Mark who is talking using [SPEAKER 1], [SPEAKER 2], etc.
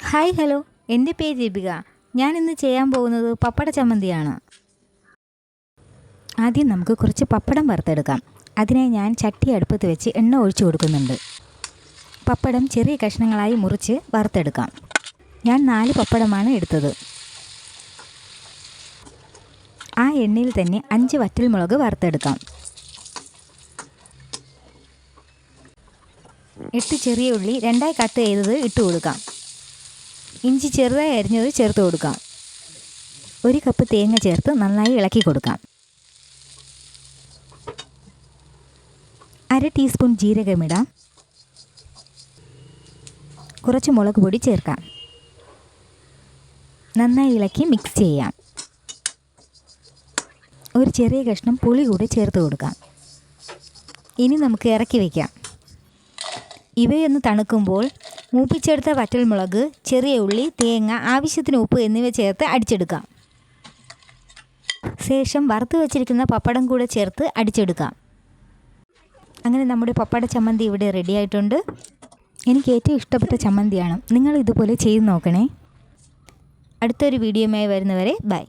[SPEAKER 1] Hi hello, എൻ്റെ പേര് ദീപിക. ഞാനിന്ന് ചെയ്യാൻ പോകുന്നത് പപ്പട ചമ്മന്തിയാണ്. ആദ്യം നമുക്ക് കുറച്ച് പപ്പടം വറുത്തെടുക്കാം. അതിനായി ഞാൻ ചട്ടി അടുപ്പത്ത് വെച്ച് എണ്ണ ഒഴിച്ചു കൊടുക്കുന്നുണ്ട്. പപ്പടം ചെറിയ കഷ്ണങ്ങളായി മുറിച്ച് വറുത്തെടുക്കാം. ഞാൻ 4 പപ്പടമാണ് എടുത്തത്. ആ എണ്ണയിൽ തന്നെ 5 വറ്റൽമുളക് വറുത്തെടുക്കാം. 8 ചെറിയ ഉള്ളി 2ആയി കട്ട് ചെയ്തത് ഇട്ട് കൊടുക്കാം. ഇഞ്ചി ചെറുതായി അരിഞ്ഞത് ചേർത്ത് കൊടുക്കാം. 1 കപ്പ് തേങ്ങ ചേർത്ത് നന്നായി ഇളക്കി കൊടുക്കാം. 1/2 ടീസ്പൂൺ ജീരകമിടാം. കുറച്ച് മുളക് പൊടി ചേർക്കാം. നന്നായി ഇളക്കി മിക്സ് ചെയ്യാം. ഒരു ചെറിയ കഷ്ണം പുളി കൂടി ചേർത്ത് കൊടുക്കാം. ഇനി നമുക്ക് ഇറക്കി വയ്ക്കാം. ഇവയൊന്ന് തണുക്കുമ്പോൾ മൂപ്പിച്ചെടുത്ത വറ്റൽമുളക്, ചെറിയ ഉള്ളി, തേങ്ങ, ആവശ്യത്തിന് ഉപ്പ് എന്നിവ ചേർത്ത് അടിച്ചെടുക്കാം. ശേഷം വറുത്ത് വെച്ചിരിക്കുന്ന പപ്പടം കൂടെ ചേർത്ത് അടിച്ചെടുക്കാം. അങ്ങനെ നമ്മുടെ പപ്പട ചമ്മന്തി ഇവിടെ റെഡി ആയിട്ടുണ്ട്. എനിക്ക് ഏറ്റവും ഇഷ്ടപ്പെട്ട ചമ്മന്തിയാണ്. നിങ്ങൾ ഇതുപോലെ ചെയ്ത് നോക്കണേ. അടുത്തൊരു വീഡിയോയുമായി വരുന്നവരെ ബൈ.